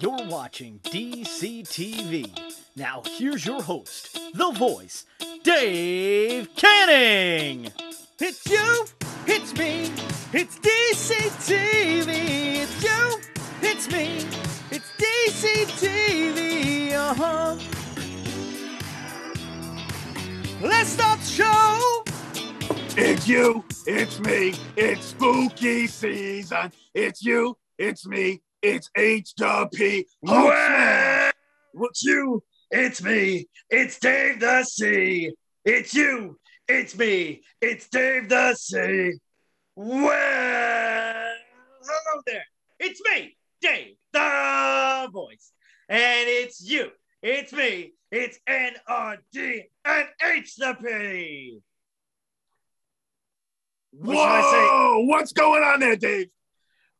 You're watching DaveCTV. Now here's your host, the voice, Dave Canning. It's you, it's me, it's DaveCTV. It's you, it's me, it's DaveCTV. Let's start the show. It's you, it's me, it's spooky season. It's you, it's me, it's HWP. It's you, it's me, it's Dave the C. It's you, it's me, it's Dave the C. Well, hello there. It's me, Dave the Voice. And it's you, it's me, it's NRD and H the P. Whoa! What's going on there, Dave?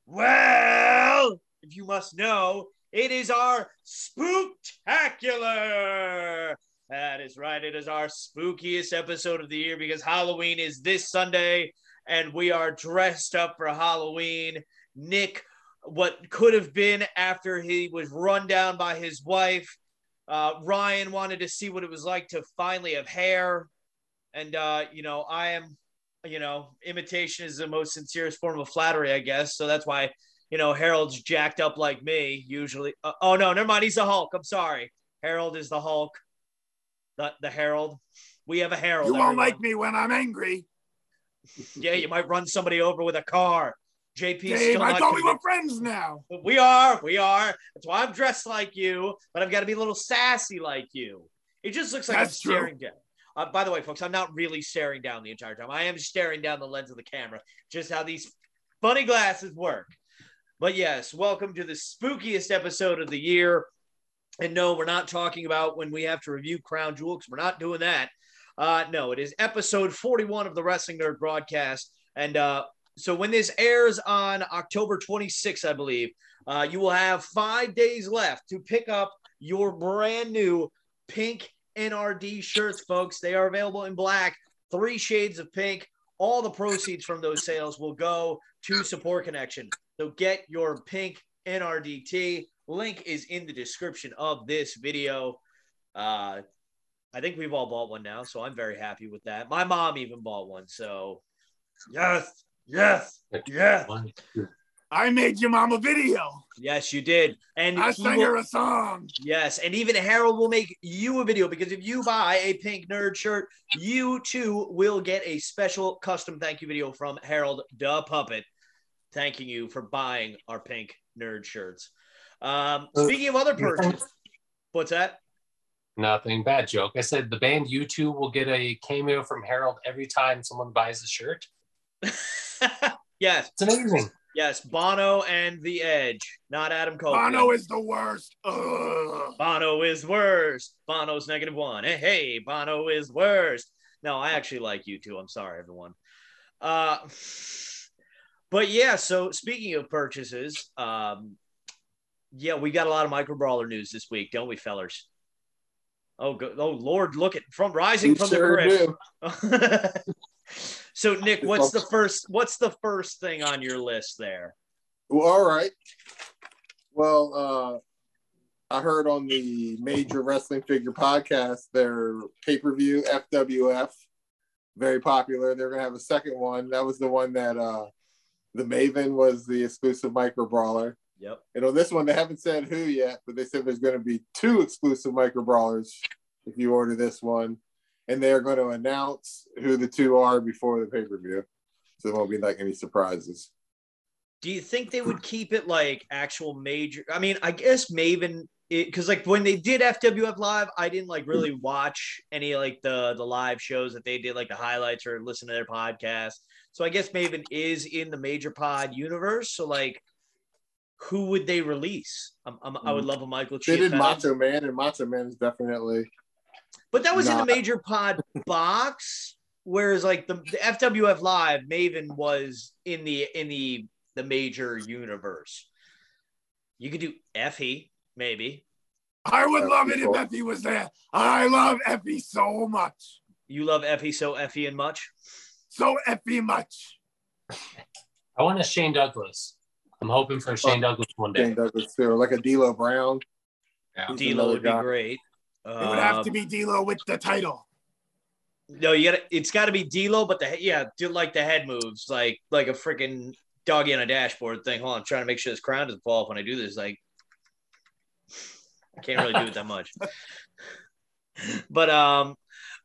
Well, if you must know, it is our Spooktacular. That is right. It is our spookiest episode of the year because Halloween is this Sunday, and we are dressed up for Halloween. Nick, what could have been after he was run down by his wife. Ryan wanted to see what it was like to finally have hair. And, I am... imitation is the most sincerest form of flattery, I guess. So that's why, Harold's jacked up like me usually. Oh, no, never mind. He's the Hulk. I'm sorry. Harold is the Hulk. The Harold. We have a Harold. You won't like me when I'm angry. Yeah, you might run somebody over with a car. JP, Dave, I thought we were friends now. We are. That's why I'm dressed like you, but I've got to be a little sassy like you. It just looks like I'm staring down. By the way, folks, I'm not really staring down the entire time. I am staring down the lens of the camera, just how these funny glasses work. But yes, welcome to the spookiest episode of the year. And no, we're not talking about when we have to review Crown Jewel, because we're not doing that. No, it is episode 41 of the Wrestling N.R.D broadcast. And so when this airs on October 26th, I believe, you will have 5 days left to pick up your brand new Pink NRD shirts, folks. They are available in black, 3 shades of pink. All the proceeds from those sales will go to Support Connection. So get your Pink NRD Tee. Link is in the description of this video. I think we've all bought one now, so I'm very happy with that. My mom even bought one, so yes. I made your mom a video. Yes, you did. And I sang her a song. Yes, and even Harold will make you a video, because if you buy a Pink Nerd shirt, you too will get a special custom thank you video from Harold the Puppet, thanking you for buying our Pink Nerd shirts. Speaking of other purchases, what's that? Nothing. Bad joke. I said the band U2 will get a cameo from Harold every time someone buys a shirt. Yes. It's amazing. Yes, Bono and The Edge, not Adam Copeland. Bono is the worst. Ugh. Bono is worst. Bono's -1. Hey, Bono is worst. No, I actually like U2. I'm sorry, everyone. But yeah, so speaking of purchases, yeah, we got a lot of micro brawler news this week, don't we, fellers? Oh Lord, look at rising from the grave. So Nick, what's the first thing on your list there? Well, all right. Well, I heard on the Major Wrestling Figure podcast, their pay-per-view FWF, very popular. They're gonna have a second one. That was the one that the Maven was the exclusive micro brawler. Yep. And on this one, they haven't said who yet, but they said there's going to be 2 exclusive micro brawlers if you order this one. And they're going to announce who the 2 are before the pay-per-view. So there won't be like any surprises. Do you think they would keep it like actual major? I mean, I guess Maven, because like when they did FWF Live, I didn't like really watch any like the live shows that they did, like the highlights, or listen to their podcast. So I guess Maven is in the major pod universe. So like, who would they release? I would love a Michael Chiappetta. They did Macho Man, and Macho Man is definitely... But that was in the major pod box, whereas like the FWF Live, Maven was in the major universe. You could do Effie, maybe. I would love it if Effie was there. I love Effie so much. You love Effie so Effie and much? So Effie much. I want a Shane Douglas. I'm hoping for Shane Douglas one day. Shane Douglas too, or like a D'Lo Brown. Yeah. D'Lo would be great. It would have to be D'Lo with the title. No, it's got to be D'Lo, but do like the head moves, like a freaking doggy on a dashboard thing. Hold on, I'm trying to make sure this crown doesn't fall off when I do this. Like, I can't really do it that much. But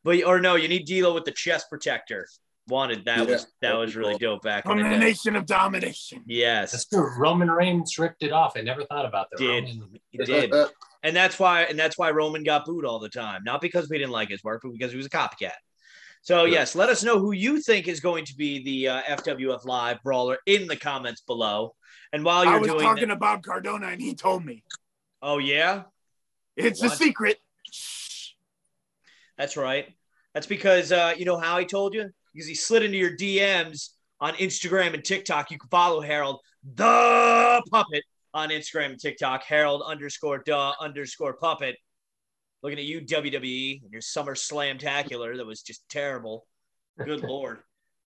or no, you need D'Lo with the chest protector. That was really dope back in the day. From the Nation of Domination. Yes, that's true. Roman Reigns ripped it off. I never thought about that. He did, and that's why Roman got booed all the time. Not because we didn't like his work, but because he was a copycat. So yes, let us know who you think is going to be the FWF Live brawler in the comments below. And while you're doing, talking about Cardona, and he told me. Oh yeah, it's a secret. That's right. That's because you know how he told you? Because he slid into your DMs on Instagram and TikTok. You can follow Harold the Puppet on Instagram and TikTok. Harold_the_puppet. Looking at you, WWE, and your Summer Slam-tacular that was just terrible. Good Lord.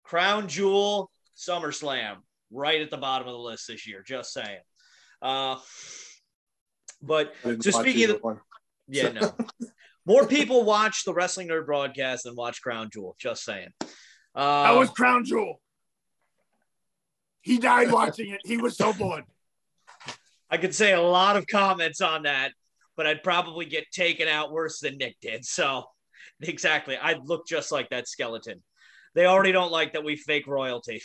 Crown Jewel, SummerSlam, right at the bottom of the list this year. Just saying. But so speaking of no. More people watch the Wrestling Nerd broadcast than watch Crown Jewel. Just saying. That was Crown Jewel. He died watching it. He was so bored. I could say a lot of comments on that, but I'd probably get taken out worse than Nick did. So, exactly. I'd look just like that skeleton. They already don't like that we fake royalty.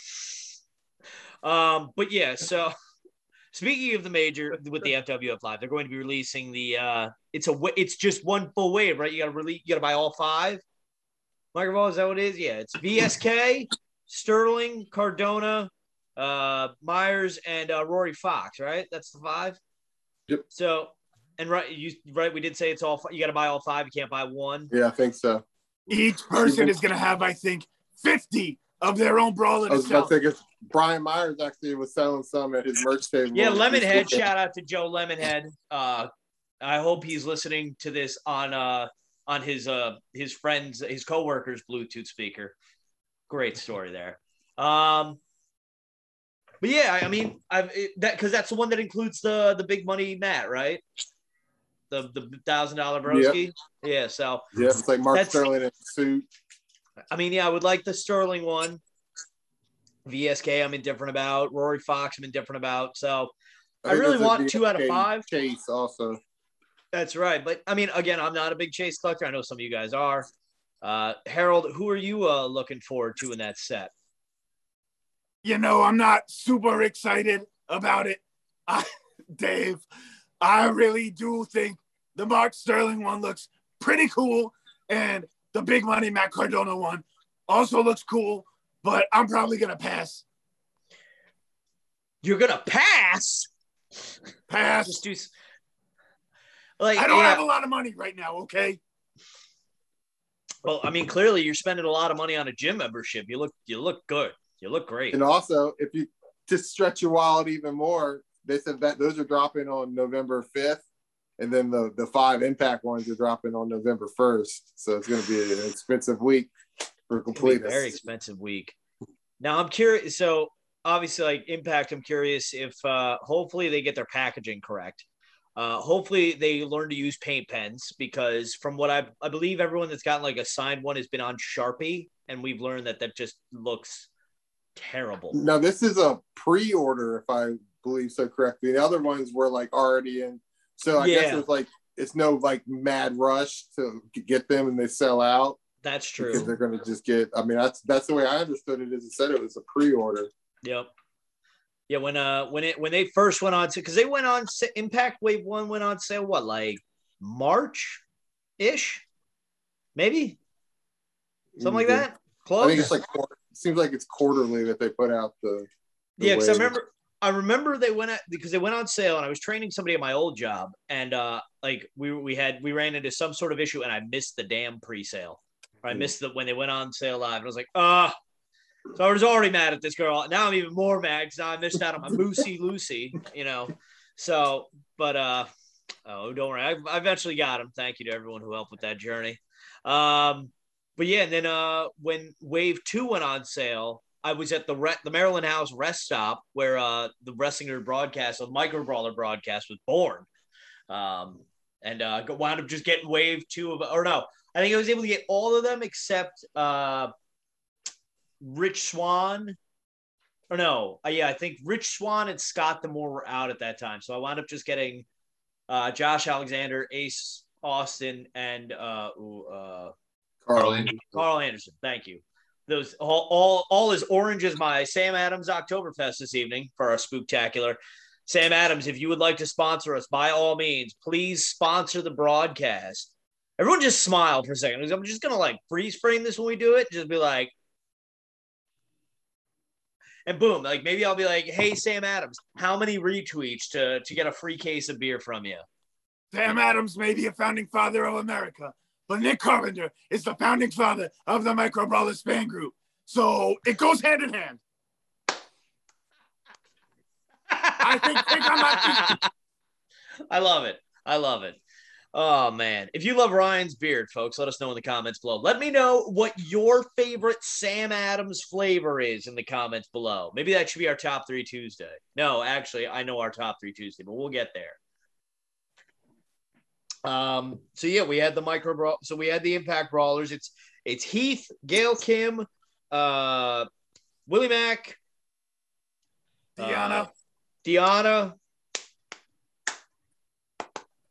But yeah, so speaking of the major with the FWF Live, they're going to be releasing the it's just one full wave, right? You gotta buy all 5. Microphone, is that what it is? Yeah, it's VSK, Sterling, Cardona, Myers, and Rory Fox, right? That's the 5. Yep. So, and we did say it's all. You got to buy all 5. You can't buy one. Yeah, I think so. Each person is going to have, I think, 50 of their own brawler. I was about to say, Brian Myers actually was selling some at his merch table. Yeah, Lemonhead. Shout out to Joe Lemonhead. I hope he's listening to this on his friends, his coworkers' Bluetooth speaker. Great story there. But yeah, I mean, because that's the one that includes the big money mat, right? The $1,000 broski. Yep. Yeah, so it's like Mark Sterling in a suit. I mean, yeah, I would like the Sterling one. VSK, I'm indifferent about. Rory Fox, I'm indifferent about. So I really want 2 out of 5. Chase also. That's right. But I mean, again, I'm not a big Chase collector. I know some of you guys are. Harold, who are you looking forward to in that set? I'm not super excited about it. Dave, I really do think the Mark Sterling one looks pretty cool. And the big money Matt Cardona one also looks cool. But I'm probably going to pass. You're going to pass? Pass. Just do... I don't have a lot of money right now, okay? Well, I mean, clearly you're spending a lot of money on a gym membership. You look good. You look great. And also, if you just stretch your wallet even more, they said that those are dropping on November 5th, and then the 5 Impact ones are dropping on November 1st. So it's going to be an expensive week for completeness. Very expensive week. Now I'm curious. So obviously, like Impact, I'm curious if hopefully they get their packaging correct. Hopefully they learn to use paint pens, because from what I believe everyone that's gotten like a signed one has been on Sharpie, and we've learned that just looks terrible. Now this is a pre-order, if I believe so correctly. The other ones were like already in, so I guess it's no like mad rush to get them and they sell out. That's true, because they're going to just get. I mean, that's the way I understood it. Is it said it was a pre-order. Yep. Yeah, when they first went on, because they went on Impact Wave 1 went on sale like March-ish, maybe something like that. Close. I think it's like it seems like it's quarterly that they put out the yeah. Because I remember they went on sale, and I was training somebody at my old job, and like we ran into some sort of issue, and I missed the damn pre-sale. I missed when they went on sale live, and I was like, So I was already mad at this girl. Now I'm even more mad because now I missed out on my Moosey Lucy, So, but don't worry, I eventually got him. Thank you to everyone who helped with that journey. But yeah, and then when Wave 2 went on sale, I was at the Maryland House rest stop where the Wrestling N.R.D. broadcast, the Micro Brawler broadcast, was born. And wound up just getting wave 2 of, or no, I think I was able to get all of them except Rich Swann. Or no, I think Rich Swann and Scott D'Amore were out at that time. So I wound up just getting Josh Alexander, Ace Austin, and Carl Anderson. Carl Anderson. Thank you. Those all as orange as my Sam Adams Oktoberfest this evening for our Spooktacular. Sam Adams, if you would like to sponsor us, by all means, please sponsor the broadcast. Everyone just smile for a second. I'm just going to freeze frame this when we do it. Just be like, and boom, maybe I'll be like, hey, Sam Adams, how many retweets to get a free case of beer from you? Sam Adams may be a founding father of America, but Nick Carpenter is the founding father of the Micro Brawlers fan group. So it goes hand in hand. I think on my feet. I love it. I love it. Oh, man. If you love Ryan's beard, folks, let us know in the comments below. Let me know what your favorite Sam Adams flavor is in the comments below. Maybe that should be our top 3 Tuesday. No, actually, I know our top 3 Tuesday, but we'll get there. So yeah, we had we had the Impact Brawlers. It's Heath, Gail Kim, Willie Mack, Deanna,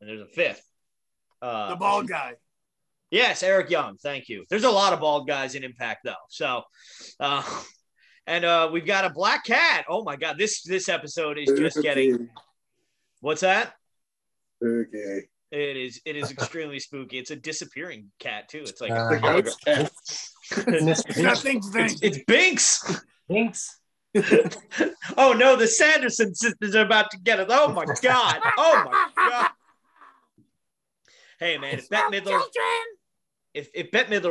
and there's a 5th. the bald guy. Yes, Eric Young. Thank you. There's a lot of bald guys in Impact though. So, and we've got a black cat. Oh my God, this episode is just getting. What's that? Okay. It is extremely spooky. It's a disappearing cat too. It's like The ghost cat. it's Binks. Binks. Oh no, the Sanderson sisters are about to get it. Oh my God. Oh my God. Hey man, if Bette Midler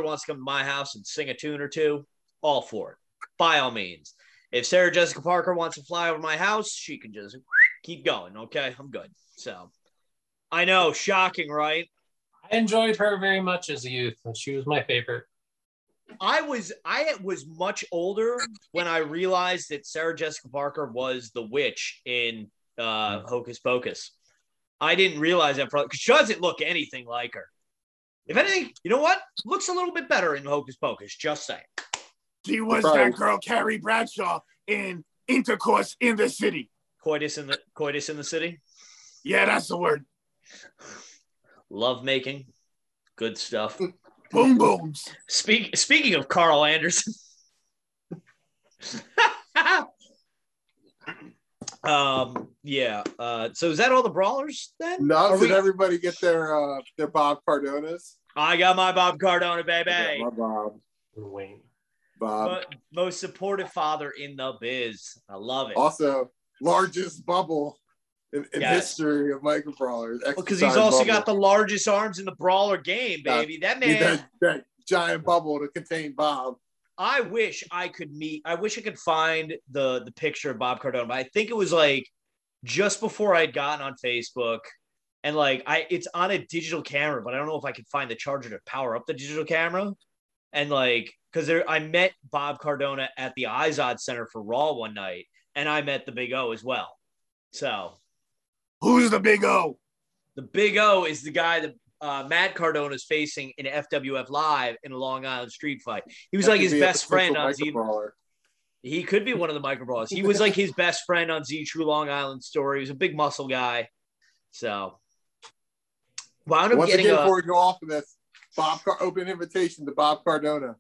wants to come to my house and sing a tune or two, all for it. By all means. If Sarah Jessica Parker wants to fly over my house, she can just keep going. Okay, I'm good. So I know, shocking, right? I enjoyed her very much as a youth. She was my favorite. I was much older when I realized that Sarah Jessica Parker was the witch in Hocus Pocus. I didn't realize that because she doesn't look anything like her. If anything, you know what? Looks a little bit better in Hocus Pocus. Just saying. She was that girl, Carrie Bradshaw, in Intercourse in the City. Coitus in the City? Yeah, that's the word. Love making. Good stuff. Boom booms. Speaking of Carl Anderson. Yeah. So is that all the brawlers then? No, did everybody get their Bob Cardonas? I got my Bob Cardona, baby. Yeah, my Bob. Wayne. Bob. Most supportive father in the biz. I love it. Also, largest bubble in history of Micro Brawlers. Because he's also got the largest arms in the brawler game, baby. That man. That giant bubble to contain Bob. I wish I could find the picture of Bob Cardona. But I think it was just before I'd gotten on Facebook, and it's on a digital camera, but I don't know if I could find the charger to power up the digital camera. And because I met Bob Cardona at the Izod Center for Raw one night, and I met the Big O as well. So, who's the Big O? The Big O is the guy that Matt Cardona is facing in FWF Live in a Long Island street fight. He was his best friend on Z. He could be one of the Micro Brawlers. He was his best friend on Z True Long Island Story. He was a big muscle guy. So, wound up getting before we go off of this, open invitation to Bob Cardona.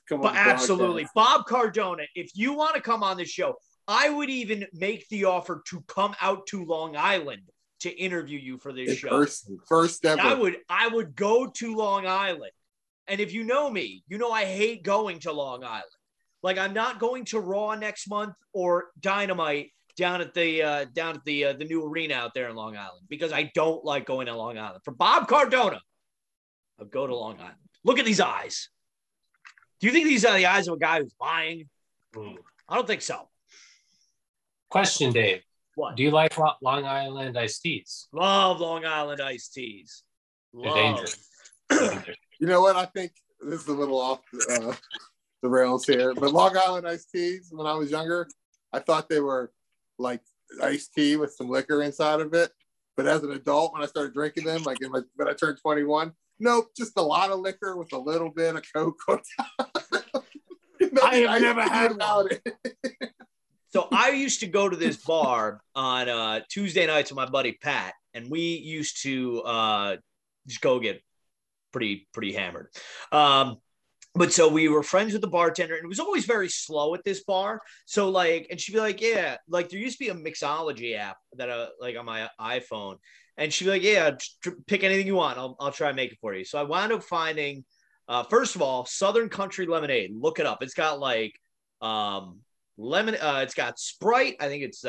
Come on, absolutely, Bob Cardona. If you want to come on the show, I would even make the offer to come out to Long Island to interview you for this show. First ever. I would go to Long Island. And if you know me, you know I hate going to Long Island. I'm not going to Raw next month or Dynamite down at the new arena out there in Long Island because I don't like going to Long Island. For Bob Cardona, I'll go to Long Island. Look at these eyes. Do you think these are the eyes of a guy who's lying? I don't think so. Question, Dave. What? Do you like Long Island iced teas? Love Long Island iced teas. They're dangerous. You know what? I think this is a little off the rails here. But Long Island iced teas, when I was younger, I thought they were like iced tea with some liquor inside of it. But as an adult, when I started drinking them, like when I turned 21, nope, just a lot of liquor with a little bit of Coke on top. I have never had one. So I used to go to this bar on Tuesday nights with my buddy Pat, and we used to just go get pretty hammered. But so we were friends with the bartender, and it was always very slow at this bar. So like, and she'd be like, yeah, like there used to be a mixology app that like on my iPhone, and she'd be like, yeah, pick anything you want. I'll try and make it for you. So I wound up finding, first of all, Southern Country Lemonade. Look it up. It's got like lemon. It's got Sprite. I think it's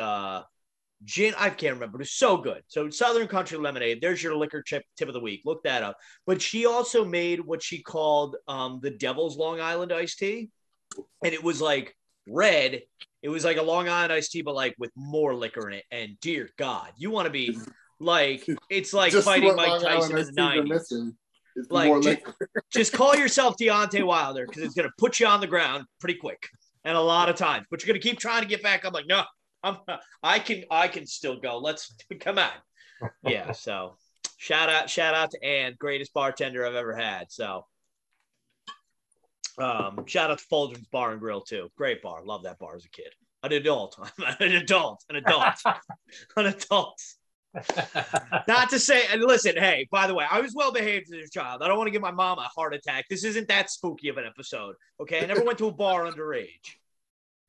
gin. I can't remember. It's so good. So Southern Country Lemonade. There's your liquor tip of the week. Look that up. But she also made what she called the Devil's Long Island iced tea, and it was like red. It was like a Long Island iced tea, but like with more liquor in it. And dear God, you want to be like, it's like fighting Mike Tyson in the 90s. Like, just call yourself Deontay Wilder, because it's gonna put you on the ground pretty quick and a lot of times. But you're gonna keep trying to get back up. Like, no. I can still go. Let's come on. Yeah. So shout out to Ann, greatest bartender I've ever had. So shout out to Fulgham's Bar and Grill too. Great bar. Love that bar as a kid. An adult. An adult. Not to say, and listen, hey, by the way, I was well behaved as a child. I don't want to give my mom a heart attack. This isn't that spooky of an episode. Okay. I never went to a bar underage.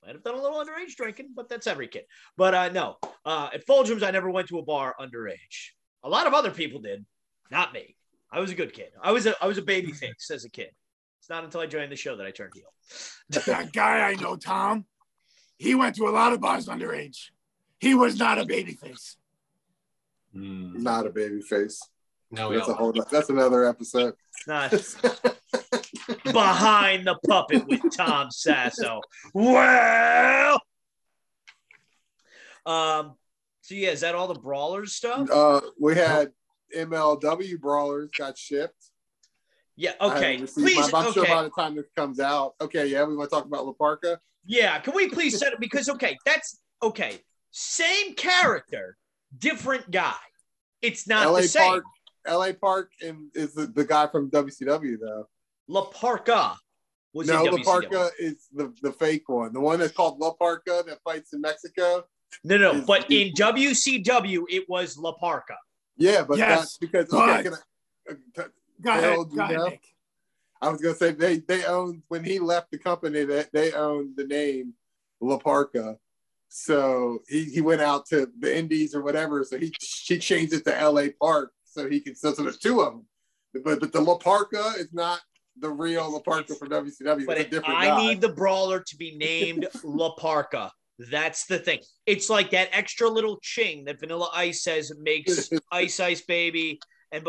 Might have done a little underage drinking, but that's every kid. But no, at Fulgham's, I never went to a bar underage. A lot of other people did, not me. I was a good kid. I was a baby face as a kid. It's not until I joined the show that I turned heel. That guy I know, Tom, he went to a lot of bars underage. He was not a baby face. Not a baby face. No, that's another episode. Not Behind the Puppet with Tom Sasso. Well, so yeah, is that all the Brawlers stuff? We had MLW Brawlers got shipped. Yeah. Okay. Please. I'm sure by the time this comes out. Okay. Yeah, we want to talk about La Parka. Yeah. Can we please set it, because that's okay. Same character, different guy. It's not the same. LA Park is the guy from WCW though. La Parka was no, in La WCW. Parka is the fake one. The one that's called La Parka that fights in Mexico. No. But in WCW, it was La Parka. Yeah, but that's because go ahead, Nick. I was gonna say they owned, when he left the company, that they owned the name La Parka. So he went out to the Indies or whatever. So he changed it to LA Park so he could. So there's two of them, but the La Parka is not the real La Parka from WCW. But it's a different guy. need the brawler to be named La Parka. That's the thing. It's like that extra little ching that Vanilla Ice says makes Ice Baby and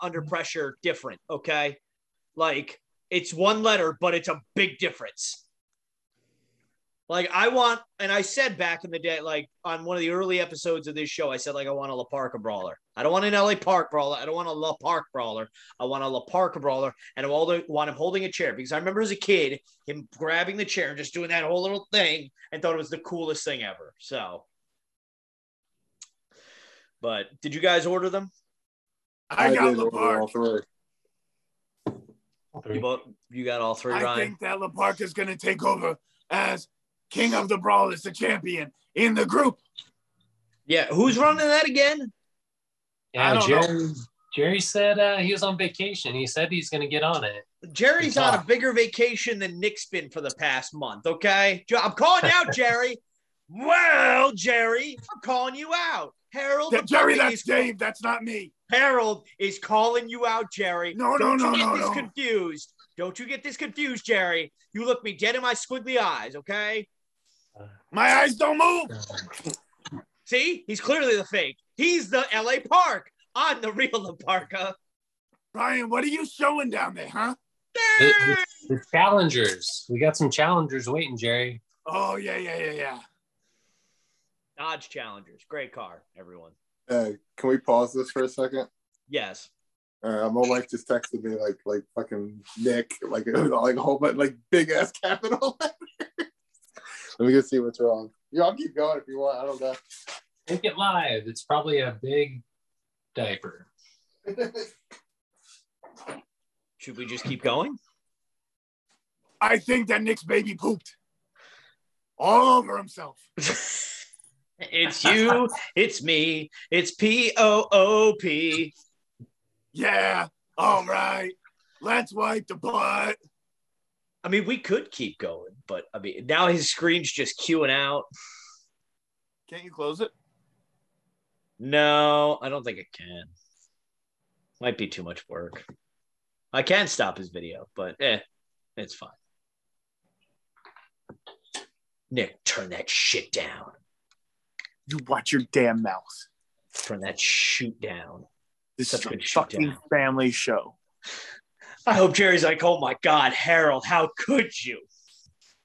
Under Pressure different. Okay, like it's one letter, but it's a big difference. Like I want, and I said back in the day, like on one of the early episodes of this show, I said like I want a La Parka brawler. I don't want an LA Park brawler. I don't want a La Park brawler. I want a La Parka brawler, and I want him holding a chair, because I remember as a kid him grabbing the chair and just doing that whole little thing and thought it was the coolest thing ever. So, but did you guys order them? I got La Park. You got all three, Ryan? I think that La Park is going to take over as King of the Brawlers, the champion in the group. Yeah, who's running that again? Yeah, Jerry said he was on vacation. He said he's going to get on it. Jerry's on a bigger vacation than Nick's been for the past month, okay? I'm calling you out, Jerry. Well, Jerry, I'm calling you out. Harold. Jerry, that's Dave. That's not me. Harold is calling you out, Jerry. No. Confused. Don't you get this confused, Jerry. You look me dead in my squiggly eyes, okay? My eyes don't move. See? He's clearly the fake. He's the LA Park. I'm the real La Parka. Brian, what are you showing down there, huh? The challengers. We got some challengers waiting, Jerry. Oh, yeah. Dodge Challengers. Great car, everyone. Can we pause this for a second? Yes. My wife just texted me like fucking Nick, like a whole bunch like big ass capital letters. Let me go see what's wrong. Y'all keep going if you want. I don't know. Take it live. It's probably a big diaper. Should we just keep going? I think that Nick's baby pooped all over himself. It's you, it's me, it's P-O-O-P. Yeah, all right. Let's wipe the butt. I mean, we could keep going, but I mean, now his screen's just queuing out. Can't you close it? No, I don't think it can. Might be too much work. I can stop his video, but it's fine. Nick, turn that shit down. You watch your damn mouth. Turn that shoot down. This Such is a good fucking down. family show. I hope Jerry's like, oh my God, Harold, how could you?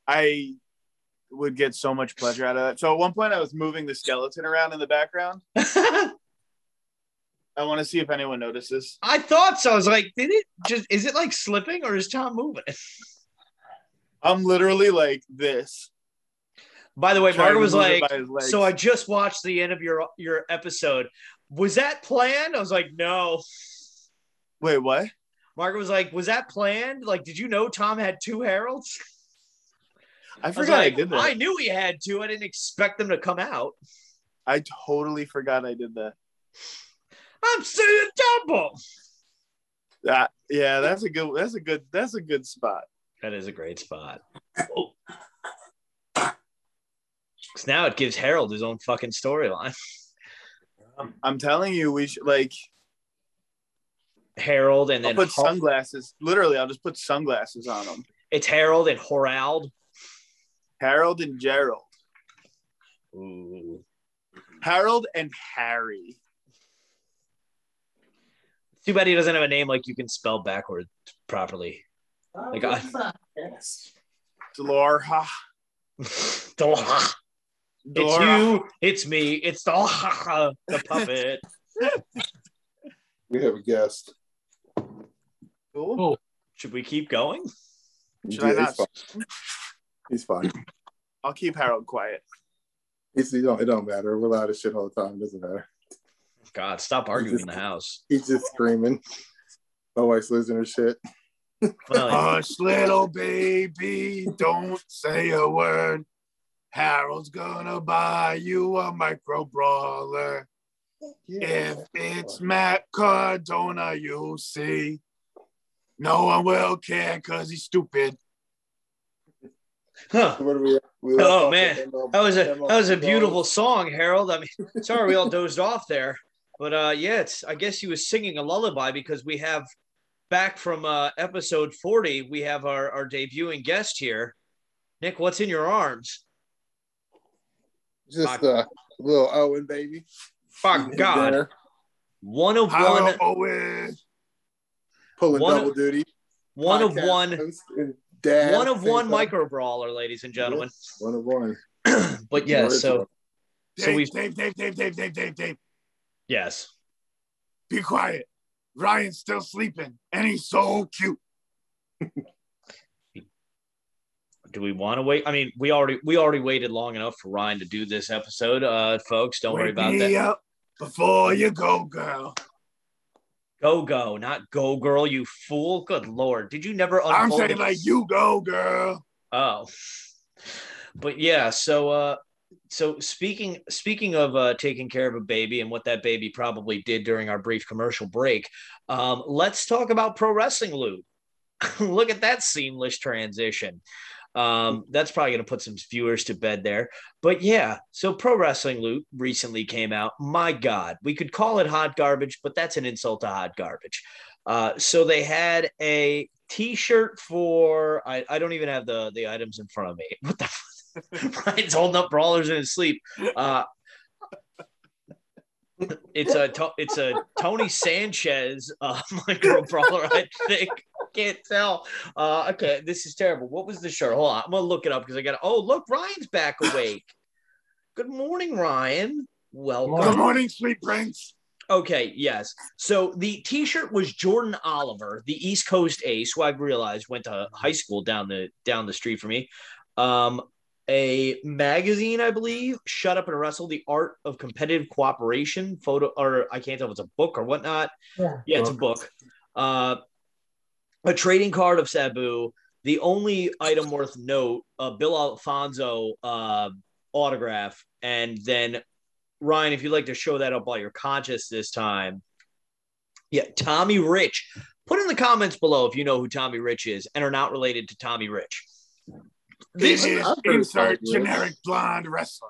I would get so much pleasure out of that. So at one point I was moving the skeleton around in the background. I want to see if anyone notices. I thought so. I was like, is it like slipping or is Tom moving it? I'm literally like this. By the way, Margaret was like, so so I just watched the end of your episode. Was that planned? I was like, no. Wait, what? Margaret was like, was that planned? Like, did you know Tom had two Harolds? I forgot I did that. I knew he had two. I didn't expect them to come out. I totally forgot I did that. I'm seeing double. Yeah, that's a good spot. That is a great spot. Because now it gives Harold his own fucking storyline. I'm telling you, we should like Harold and I'll then put sunglasses. Literally, I'll just put sunglasses on them. It's Harold and Horald. Harold and Gerald. Ooh. Harold and Harry. Too bad he doesn't have a name like you can spell backwards properly. Like Delorha. Delorha. It's you, it's me, it's the puppet. We have a guest. Cool. Should we keep going? Should I not? He's fine. I'll keep Harold quiet. It don't matter. We're loud as shit all the time. Doesn't matter. God, stop arguing in the house. He's just screaming. My wife's losing her shit. Hush, little baby, don't say a word. Harold's gonna buy you a micro brawler. If it's Matt Cardona, you see, no one will care because he's stupid. Huh. Oh man, that was a beautiful song, Harold. I mean, sorry we all dozed off there, but I guess he was singing a lullaby because we have back from episode 40. We have our debuting guest here, Nick. What's in your arms? Just a little Owen baby. Fuck God. Dinner. One of Hello, one. Owen. Pulling double duty. One of one. Dad, one of one micro brawler, ladies and gentlemen. Yes, one of one. But yeah, so we Dave. yes. Be quiet. Ryan's still sleeping, and he's so cute. Do we want to wait? I mean, we already waited long enough for Ryan to do this episode, folks. Don't worry about that. Up before you go, girl. Go, not go, girl. You fool! Good Lord, did you never? I'm saying like you go, girl. Oh, but yeah. So speaking of taking care of a baby and what that baby probably did during our brief commercial break, let's talk about Pro Wrestling Loot. Look at that seamless transition. That's probably going to put some viewers to bed there. But yeah, so Pro Wrestling Loot recently came out. My God, we could call it hot garbage, but that's an insult to hot garbage. So they had a t-shirt for, I don't even have the items in front of me. What the fuck? Ryan's holding up Brawlers in his sleep. It's a Tony Sanchez micro brawler, I think. Can't tell. Okay, this is terrible. What was the shirt? Hold on, I'm gonna look it up because I got. Oh, look, Ryan's back awake. Good morning, Ryan. Welcome. Good morning, sweet prince. Okay, yes. So the T-shirt was Jordan Oliver, the East Coast ace, who I've realized went to high school down the street from me. A magazine, I believe, Shut Up and Wrestle: The Art of Competitive Cooperation. Photo, or I can't tell if it's a book or whatnot. Yeah, it's a book. A trading card of Sabu. The only item worth note, Bill Alfonso autograph, and then Ryan, if you'd like to show that up while you're conscious this time. Yeah, Tommy Rich. Put in the comments below if you know who Tommy Rich is and are not related to Tommy Rich. This is insert generic blonde wrestler.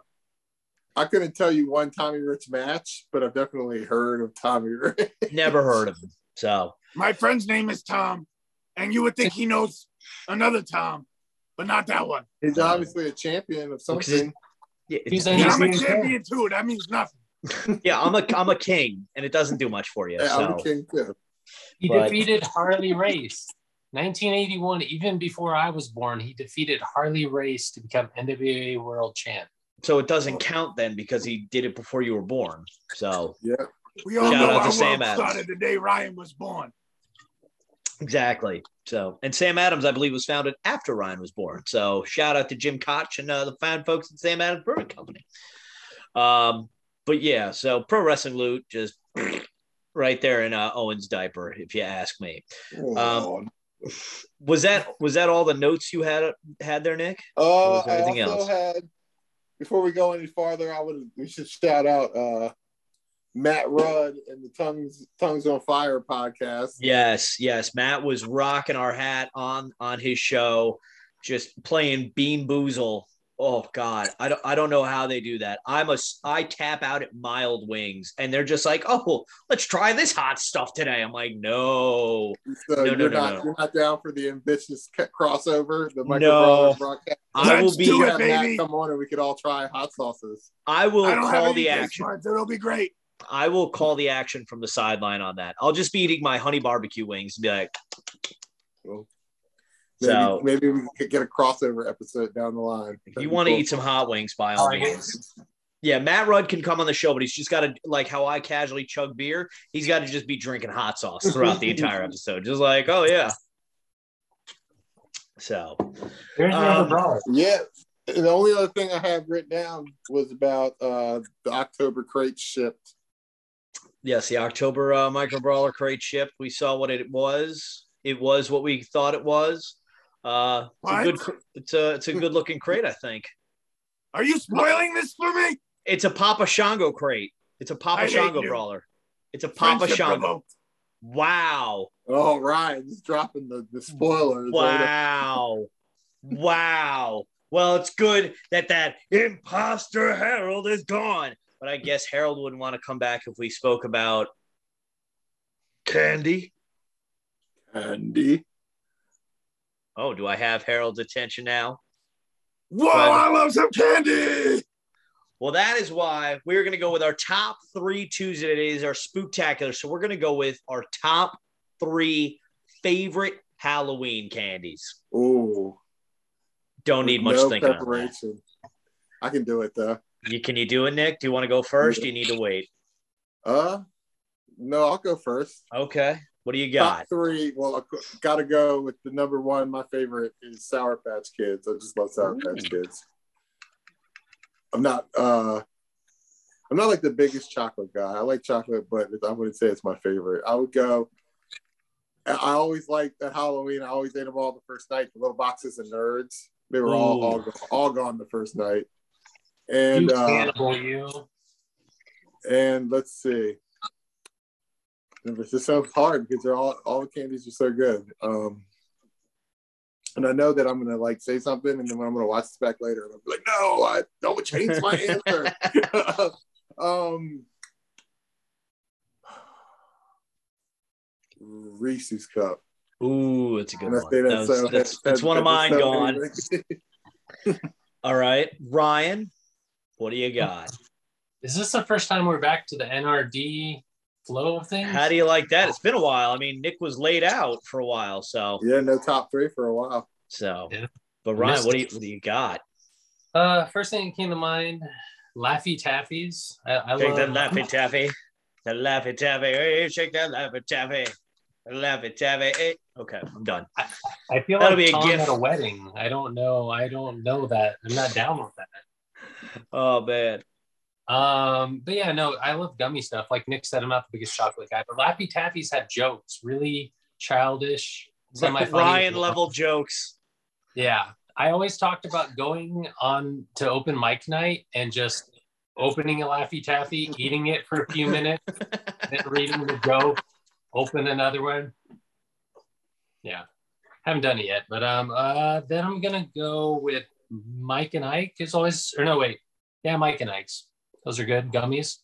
I couldn't tell you one Tommy Rich match, but I've definitely heard of Tommy Rich. Never heard of him. So my friend's name is Tom, and you would think he knows another Tom, but not that one. He's obviously a champion of something. I'm a champion too. That means nothing. Yeah, I'm a king, and it doesn't do much for you. Yeah, so. I'm a king too. He defeated Harley Race. 1981, even before I was born, he defeated Harley Race to become NWA World Champ. So it doesn't count then because he did it before you were born. So yeah, we all know our world started the day Ryan was born. Exactly. So, and Sam Adams, I believe, was founded after Ryan was born. So shout out to Jim Koch and the fine folks at Sam Adams Brewing Company. But yeah, so Pro Wrestling Loot just right there in Owen's diaper, if you ask me. Was that all the notes you had there, Nick? I also had. Before we go any farther, we should shout out Matt Rudd and the Tongues on Fire podcast. Yes. Matt was rocking our hat on his show, just playing Bean Boozle. Oh God, I don't know how they do that. I tap out at Mild Wings, and they're just like, oh, let's try this hot stuff today. I'm like, no. So you're not down for the ambitious crossover, the Brawlers broadcast. I will be it, baby. Come on, and we could all try hot sauces. I will call the action. It'll be great. I will call the action from the sideline on that. I'll just be eating my honey barbecue wings and be like, well, maybe we could get a crossover episode down the line. If you want to eat some hot wings, by all means. Yeah, Matt Rudd can come on the show, but he's just got to, like how I casually chug beer, he's got to just be drinking hot sauce throughout the entire episode. Just like, oh, yeah. So. Yeah. The only other thing I have written down was about the October crate shipped. Yes, the October Micro Brawler crate shipped. We saw what it was. It was what we thought it was. It's a good looking crate, I think. Are you spoiling this for me? It's a Papa Shango crate. It's a Papa Shango brawler. It's a Papa Shango. Wow. Oh, Ryan, just dropping the spoilers. Wow. Wow. Well, it's good that imposter Harold is gone. But I guess Harold wouldn't want to come back if we spoke about Candy. Oh, do I have Harold's attention now? Whoa, I love some candy. Well, that is why we're going to go with our top 3 Tuesday. It is our Spooktacular. So we're going to go with our top 3 favorite Halloween candies. Ooh. Don't need much thinking on that. I can do it, though. Can you do it, Nick? Do you want to go first? Do you need to wait? No, I'll go first. Okay. What do you got? Top 3. Well, I got to go with the number 1. My favorite is Sour Patch Kids. I just love Sour Patch Kids. I'm not like the biggest chocolate guy. I like chocolate, but I wouldn't say it's my favorite. I always liked that Halloween. I always ate them all the first night. The little boxes of Nerds. They were all gone the first night. And and let's see. It's just so hard because they're all the candies are so good. And I know that I'm gonna like say something, and then when I'm gonna watch this back later, and I'm like, no, I don't change my answer. Reese's Cup. Ooh, that's a good one. That's one of mine gone. All right, Ryan, what do you got? Is this the first time we're back to the NRD flow of things? How do you like that? It's been a while. I mean, Nick was laid out for a while, so yeah, no top 3 for a while. So, yeah. But Ryan, what do you got? First thing that came to mind, Laffy Taffies. I love them. Laffy Taffy. The Laffy Taffy, hey, shake that Laffy Taffy. Laffy Taffy, hey. Okay, I'm done. I feel That'll like be a Tom gift. at a wedding. I don't know that. I'm not down with that. Oh man. But yeah, no, I love gummy stuff. Like Nick said, I'm not the biggest chocolate guy, but Laffy Taffies have jokes, really childish, semi-funny. Ryan level jokes. Yeah. I always talked about going on to open mic night and just opening a Laffy Taffy, eating it for a few minutes, then reading the joke, open another one. Yeah. Haven't done it yet, but then I'm gonna go with Mike and Ike is always, or no, wait. Yeah, Mike and Ike's. Those are good gummies.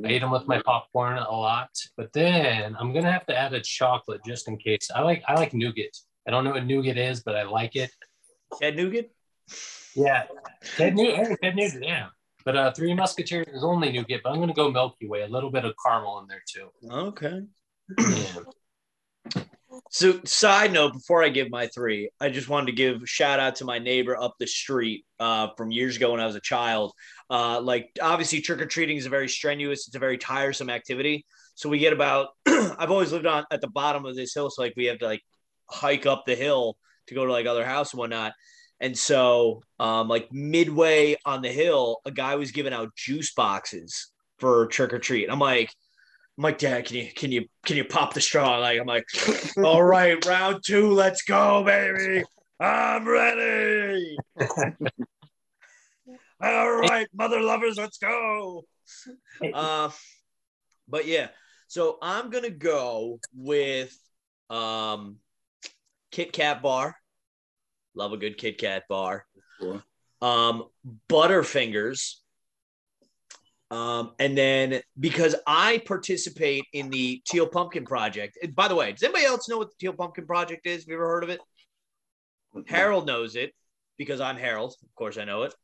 I eat them with my popcorn a lot, but then I'm gonna have to add a chocolate just in case. I like nougat. I don't know what nougat is, but I like it. Ted Nugent? Yeah, Ted Nugent. Yeah, but Three Musketeers is only nougat. But I'm gonna go Milky Way. A little bit of caramel in there too. Okay. Yeah. So, side note, before I give my three, I just wanted to give a shout out to my neighbor up the street from years ago when I was a child. Obviously, trick-or-treating is a very strenuous, it's a very tiresome activity. So we get about, I've always lived at the bottom of this hill. So we have to hike up the hill to go to other house and whatnot. And so midway on the hill, a guy was giving out juice boxes for trick-or-treat. I'm like, Dad, can you pop the straw? I'm like, all right, round 2, let's go, baby. I'm ready. All right, mother lovers, let's go. But yeah, so I'm gonna go with Kit Kat bar. Love a good Kit Kat bar. Cool. Butterfingers. And then because I participate in the Teal Pumpkin Project, and by the way, does anybody else know what the Teal Pumpkin Project is? Have you ever heard of it? Harold knows it because I'm Harold. Of course I know it.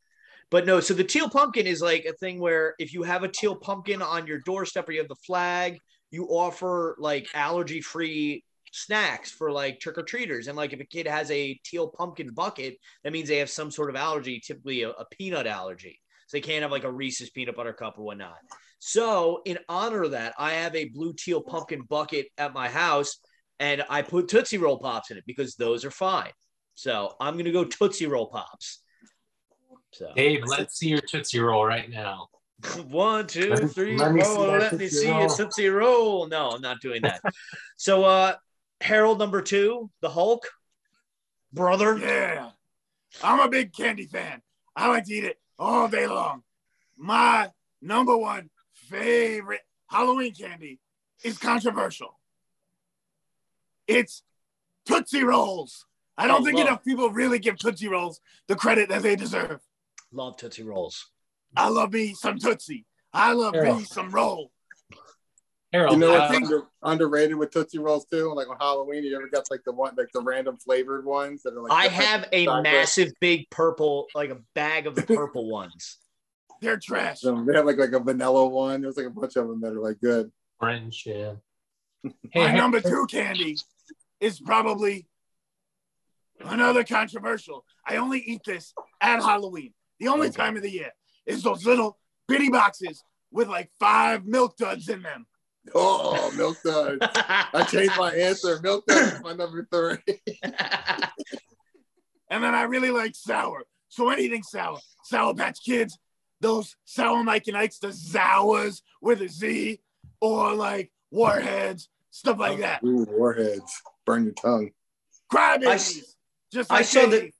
But no, so the Teal Pumpkin is a thing where if you have a teal pumpkin on your doorstep or you have the flag, you offer allergy-free snacks for trick-or-treaters. And if a kid has a teal pumpkin bucket, that means they have some sort of allergy, typically a peanut allergy. So they can't have a Reese's peanut butter cup or whatnot. So in honor of that, I have a blue teal pumpkin bucket at my house, and I put Tootsie Roll Pops in it because those are fine. So I'm going to go Tootsie Roll Pops. So Dave, let's see your Tootsie Roll right now. 1, 2, 3, 4. Let me see your Tootsie Roll. No, I'm not doing that. So Harold number 2, the Hulk. Brother. Yeah. I'm a big candy fan. I like to eat it all day long. My number 1 favorite Halloween candy is controversial. It's Tootsie Rolls. I don't think enough people really give Tootsie Rolls the credit that they deserve. Love Tootsie Rolls. I love me some Tootsie. I love me some roll. Harold, you know what's underrated with Tootsie Rolls too? On Halloween, you ever got the random flavored ones that are I have a massive big purple, a bag of the purple ones. They're trash. So they have a vanilla one. There's a bunch of them that are good. French, yeah. My number 2 candy is probably another controversial. I only eat this at Halloween. The only time of the year is those little bitty boxes with 5 Milk Duds in them. Oh, Milk Duds. I changed my answer. Milk Duds is my number 3. And then I really like sour. So anything sour. Sour Patch Kids, those Sour Mike and Ike's, the Zours with a Z, or Warheads, stuff like that. Ooh, Warheads. Burn your tongue. Crybabies. Just I saw that.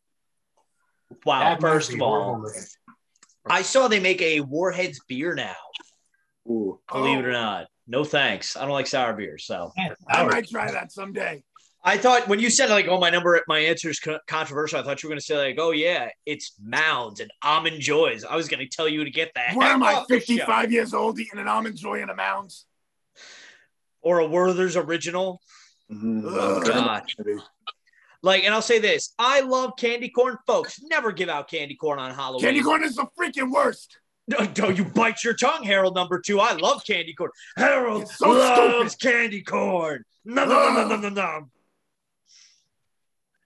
Wow, first of all, I saw they make a Warheads beer now. Ooh. Believe it or not. No thanks. I don't like sour beer, so I might try that someday. I thought when you said my answer is controversial, I thought you were going to say oh yeah, it's Mounds and Almond Joys. I was going to tell you to get that. Why am I 55 years old eating an Almond Joy and a Mounds? Or a Werther's Original. Mm-hmm. Oh God. And I'll say this: I love candy corn, folks. Never give out candy corn on Halloween. Candy corn is the freaking worst. No, you bite your tongue, Harold number 2. I love candy corn. Harold so loves candy corn. No.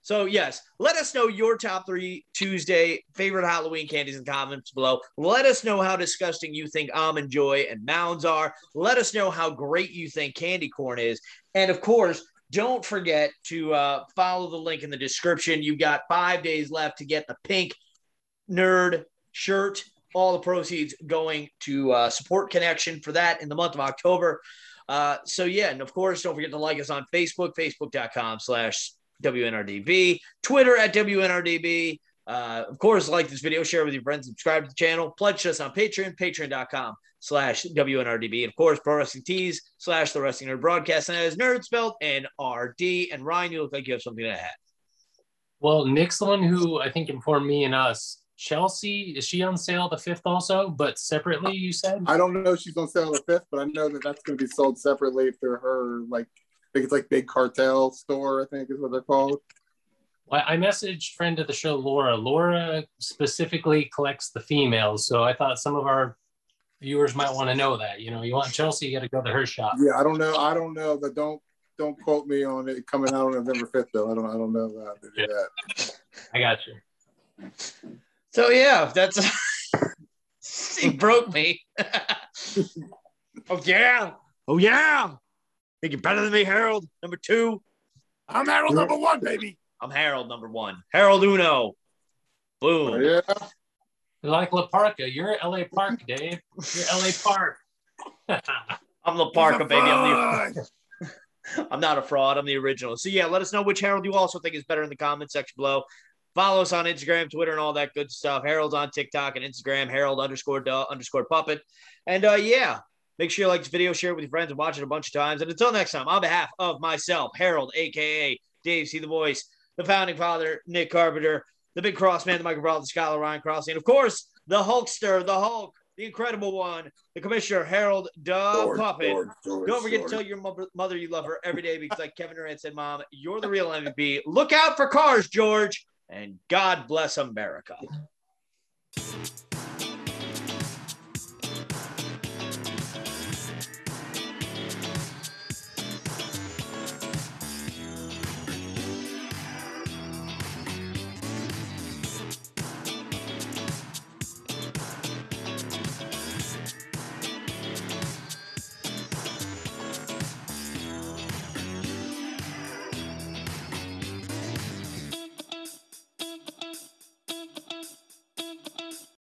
So, yes, let us know your top 3 Tuesday favorite Halloween candies in the comments below. Let us know how disgusting you think Almond Joy and Mounds are. Let us know how great you think candy corn is. And, of course, don't forget to follow the link in the description. You've got 5 days left to get the Pink NRD shirt. All the proceeds going to Support Connection for that in the month of October. So, yeah, and, of course, don't forget to like us on Facebook, facebook.com/WNRDB, Twitter @WNRDB. Of course, like this video, share with your friends, subscribe to the channel, pledge us on Patreon, patreon.com/WNRDB. And of course, Pro Wrestling Tees / The Wrestling Nerd Broadcast. And that is nerd spelled NRD. And Ryan, you look like you have something to add. Well, Nick's the one who I think informed me and us. Chelsea, is she on sale the 5th also, but separately, you said? I don't know if she's on sale the 5th, but I know that that's going to be sold separately through her, like, I think it's like Big Cartel Store, I think is what they're called. Well, I messaged friend of the show, Laura. Laura specifically collects the females, so I thought some of our viewers might want to know that. You know, you want Chelsea, you got to go to her shop. Yeah, I don't know, but don't quote me on it coming out on November 5th, though. I don't know how to do that. I got you. So, yeah, that's... he broke me. Oh, yeah. Think you're better than me, Harold? Number 2. I'm Harold number 1, baby. I'm Harold number 1. Harold Uno. Boom. Oh, yeah. You're like La Parka. You're LA Park, Dave. You're LA Park. I'm La Parka, baby. I'm not a fraud. I'm the original. So, yeah, let us know which Harold you also think is better in the comment section below. Follow us on Instagram, Twitter, and all that good stuff. Harold's on TikTok and Instagram, Harold__puppet. And, yeah, make sure you like this video, share it with your friends, and watch it a bunch of times. And until next time, on behalf of myself, Harold, a.k.a. DaveCTheVoice, the founding father, Nick Carpenter, the big cross man, the Michael Brawl, the scholar, Ryan Crossley, and, of course, the Hulkster, the Hulk, the incredible one, the commissioner, Harold Puppet. Don't forget to tell your mother you love her every day because, like Kevin Durant said, Mom, you're the real MVP. Look out for cars, George. And God bless America.